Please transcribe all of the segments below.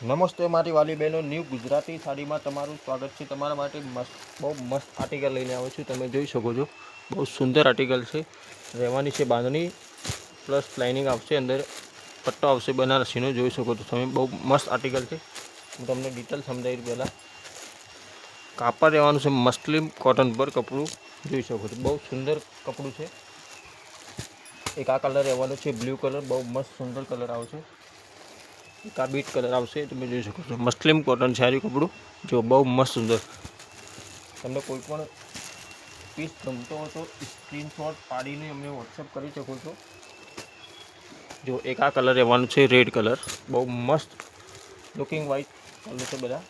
નમસ્તે મારી વાલી બહેનો, ન્યૂ ગુજરાતી સાડીમાં તમારું સ્વાગત છે। તમારા માટે બહુ મસ્ત આર્ટિકલ લઈને આવ્યો છું। તમે જોઈ શકો છો, બહુ સુંદર આર્ટિકલ છે। રહેવાની છે બાંધણી પ્લસ લાઇનિંગ આવશે, અંદર પટ્ટો આવશે બનારસીનો। જોઈ શકો છો તમે, બહુ મસ્ત આર્ટિકલ છે। હું તમને ડિટેલ સમજાવી પહેલાં કાપડ રહેવાનું છે મસ્લિન કોટન પર કપડું જોઈ શકો છો, બહુ સુંદર કપડું છે। એક આ કલર રહેવાનો છે બ્લુ કલર, બહુ મસ્ત સુંદર કલર આવશે। એક આ બીટ કલર આવશે, તમે જોઈ શકો છો મસ્લિન કોટન છે આ કપડું, જો બહુ મસ્ત સુંદર। તમને કોઈ પણ પીસ ગમતો હોય તો સ્ક્રીનશોટ પાડીને અમને વોટ્સએપ કરી શકો છો। જો એક આ કલર રહેવાનું છે રેડ કલર, બહુ મસ્ત લુકિંગ વાઇઝ કલર છે। બધા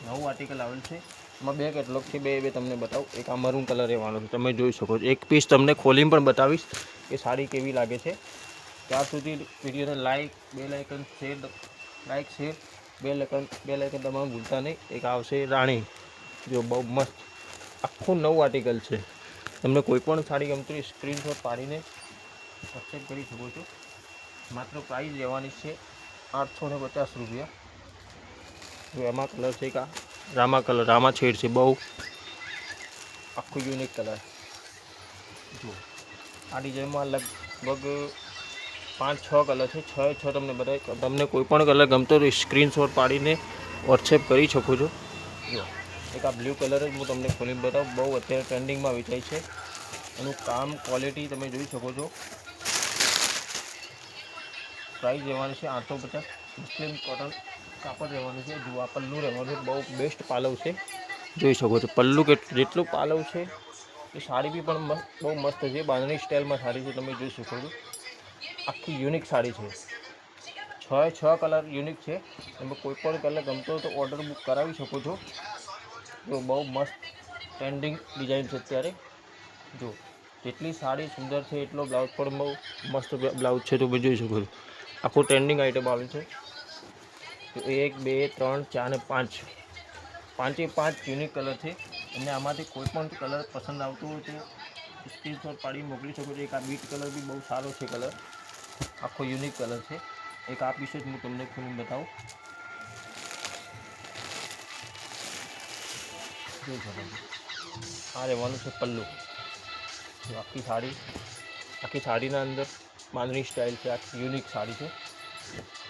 નવું આર્ટિકલ આવેલ છે, એમાં બે કેટલોગ છે, બે તમને બતાવું। એક આ મરૂન કલર રહેવાનો છે, તમે જોઈ શકો છો। એક પીસ તમને ખોલીને પણ બતાવીશ કે સાડી કેવી લાગે છે। ત્યાર સુધી વિડીયોને લાઇક શેર બે લાઇકન તમારે ભૂલતા નહીં। એક આવશે રાણી, જો બહુ મસ્ત આખું નવું આર્ટિકલ છે। તમને કોઈ પણ સાડી ગમતી હોય સ્ક્રીનશોટ પાડીને વોટ્સએપ કરી શકો છો। માત્ર પ્રાઇસ રહેવાની છે 850 રૂપિયા। જો એમાં કલર છે કે રામા કલર, રામા છેડ છે, બહુ આખું યુનિક કલર। જો આ ડિઝાઇનમાં લગભગ 5-6 કલર છે, 6 તમને બતાવી। તમને કોઈ પણ કલર ગમતો તો સ્ક્રીનશોટ પાડીને વોટ્સએપ કરી શકો છો। જો એક આ બ્લુ કલર જ હું તમને ખોલીને બતાવું, બહુ અત્યારે ટ્રેન્ડિંગમાં વેચાય છે। એનું કામ ક્વોલિટી તમે જોઈ શકો છો। પ્રાઇસ રહેવાની છે 850, મુસ્લિમ કોટન કાપડ રહેવાનું છે। જો આ પલ્લું રહેવાનું છે, બહુ બેસ્ટ પાલવ છે, જોઈ શકો છો। પલ્લું જેટલું પાલવ છે એ સાડી બી પણ બહુ મસ્ત છે, બાંધણી સ્ટાઇલમાં સાડી છે, તમે જોઈ શકો છો। આખી યુનિક સાડી છે, 6 કલર યુનિક છે। એમાં કોઈ પણ કલર ગમતો હોય તો ઓર્ડર બુક કરાવી શકો છો। જો બહુ મસ્ત ટ્રેન્ડિંગ ડિઝાઇન છે અત્યારે। જો જેટલી સાડી સુંદર છે એટલો બ્લાઉઝ પણ બહુ મસ્ત બ્લાઉઝ છે, તમે જોઈ શકો છો। આખું ટ્રેન્ડિંગ આઇટમ આવે છે। તો 1 2 3 4 ને 5, 5 યુનિક કલર છે। તમને આમાંથી કોઈ પણ કલર પસંદ આવતો હોય તો સ્ક્રીનશોટ પાડીને મોકલી શકો છો। એક આ બીટ કલર બી બહુ સારો છે, કલર આખો યુનિક કલર છે। એક આ પીસ જ હું તમને ખોલીને બતાવું, જોઈ શકો છો। આ રહેવાનું છે પલ્લુ, આખી સાડીના અંદર બાંધણી સ્ટાઇલ છે, આખી યુનિક સાડી છે।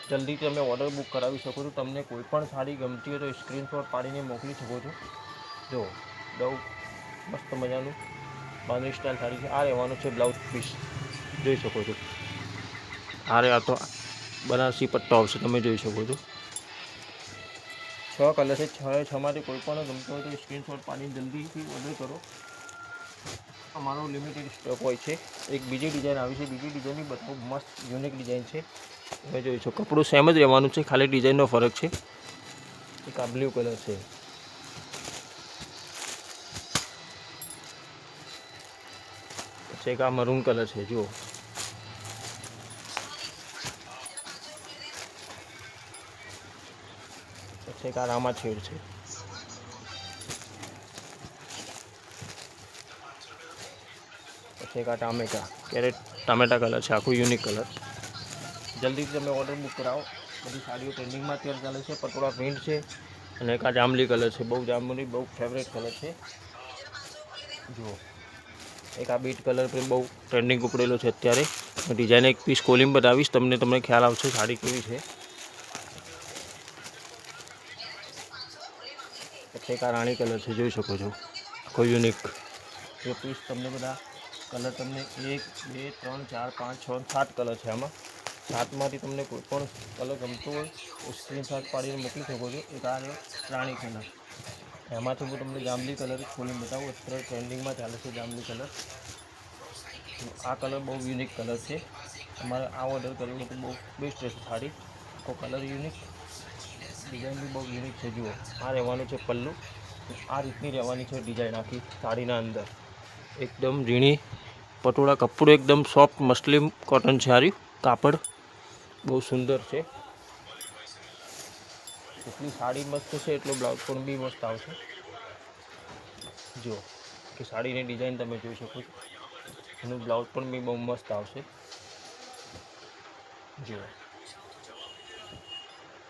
જલ્દીથી તમે ઓર્ડર બુક કરાવી શકો છો। તમને કોઈ પણ સાડી ગમતી હોય તો સ્ક્રીનશોટ પાડીને મોકલી શકો છો। જો બહુ મસ્ત મજાનું બાંધણી સ્ટાઇલ સાડી છે। આ રહેવાનું છે બ્લાઉઝ પીસ, જોઈ શકો છો। આ તો બનારસી પટ્ટો આવશે, તમે જોઈ શકો છો। 6 કલર છે, 6માંથી કોઈ પણ ગમતો હોય તો સ્ક્રીનશોટ પાડીને જલ્દીથી ઓર્ડર કરો। અમારો લિમિટેડ સ્ટોક હોય છે। એક બીજી ડિઝાઇન આવી છે, બીજી ડિઝાઇનની બહુ મસ્ત યુનિક ડિઝાઇન છે, તમે જોઈ શકો। કપડું સેમ જ રહેવાનું છે, ખાલી ડિઝાઇનનો ફરક છે। એક આ બ્લુ કલર છે, પછી એક આ મરૂન કલર છે, જુઓ પછી એક આ રામા છેડ છે, પછી એક આ ટામેટા કલર છે, આખું યુનિક કલર। જલ્દીથી તમે ઓર્ડર બુક કરાવો। બધી સાડીઓ ટ્રેન્ડિંગમાં અત્યારે ચાલે છે। પટોળા પ્રિન્ટ છે, અને એક આ જાંબલી કલર છે, બહુ ફેવરેટ કલર છે। જુઓ એક આ બીટ કલર પણ બહુ ટ્રેન્ડિંગ ઉપડેલો છે અત્યારે। ડિઝાઇન એક પીસ ખોલીને બતાવીશ તમને ખ્યાલ આવશે સાડી કેવી છે। પછી એક આ રાણી કલર છે, જોઈ શકો છો, આખો યુનિક। એ પીસ તમને બધા કલર તમને 1 2 3 4 5 6 7 કલર છે। આમાં 7માંથી તમને કોઈ પણ કલર ગમતો હોય તો સ્ક્રીનશોટ પાડીને મોકલી શકો છો। એક આ રાણી કલર, એમાંથી હું તમને જાંબલી કલર ખોલીને બતાવું, અત્યારે ટ્રેન્ડિંગમાં ચાલે છે જાંબલી કલર। આ કલર બહુ યુનિક કલર છે, તમારે આ ઓર્ડર કરવો તો બહુ બેસ્ટ રહેશે સાડી। આખો કલર યુનિક, ડિઝાઇન બી બહુ યુનિક છે। જુઓ આ રહેવાનું છે પલ્લુ, આ રીતની રહેવાની છે ડિઝાઇન આખી સાડીના અંદર। એકદમ ઝીણી પટોળા, કપડું એકદમ સોફ્ટ મસ્લિન કોટન છે, આ કાપડ બહુ સુંદર છે। એટલી સાડી મસ્ત છે એટલો બ્લાઉઝ પણ બી મસ્ત આવશે। જુઓ કે સાડીની ડિઝાઇન તમે જોઈ શકો છો, એનું બ્લાઉઝ પણ બી બહુ મસ્ત આવશે। જુઓ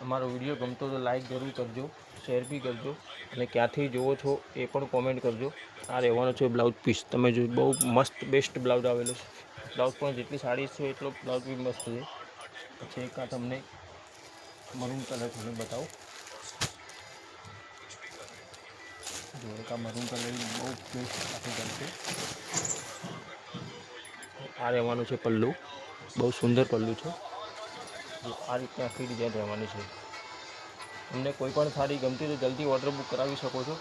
અમારો વિડીયો ગમતો તો લાઈક જરૂર કરજો, શેર બી કરજો અને ક્યાંથી જુઓ છો એ પણ કોમેન્ટ કરજો. આ રહેવાનો છે બ્લાઉઝ પીસ. તમે જો બહુ મસ્ત બેસ્ટ બ્લાઉઝ આવેલો છે. બ્લાઉઝ પણ જેટલી સાડી છે એટલો બ્લાઉઝ બી મસ્ત છે. પછી એક આ તમને મરૂન કલર તમને બતાવું. જો એક આ મરૂન કલર બહુ બેસ્ટ આર્ટિકલ છે. આ રહેવાનું છે પલ્લુ, બહુ સુંદર પલ્લુ છે. જો આ રીતની આખી ડિઝાઇન રહેવાની છે. તમને કોઈ પણ સાડી ગમતી તો જલ્દી ઓર્ડર બુક કરાવી શકો છો.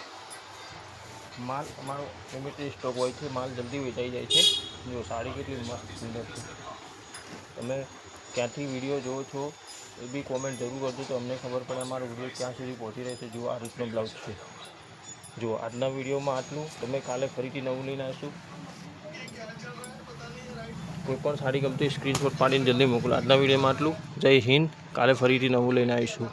માલ અમારો લિમિટેડ સ્ટોક હોય છે, માલ જલ્દી વેચાઈ જાય છે. જો સાડી કેટલી મસ્ત સુંદર છે. તમે ક્યાંથી વિડીયો જુઓ છો એ બી કોમેન્ટ જરૂર કરજો તો અમને ખબર પડે અમારો વિડીયો ક્યાં સુધી પહોંચી રહ્યો છે. જો આ રીતનો બ્લાઉઝ છે. જો આજના વિડીયોમાં આટલું. તમે કાલે ફરીથી નવું લઈને આવીશું. કોઈ પણ સાડી ગમતી સ્ક્રીનશોટ પાડીને જલ્દી મોકલો. આજના વિડીયોમાં આટલું. જય હિન્દ. કાલે ફરીથી નવું લઈને આવીશું.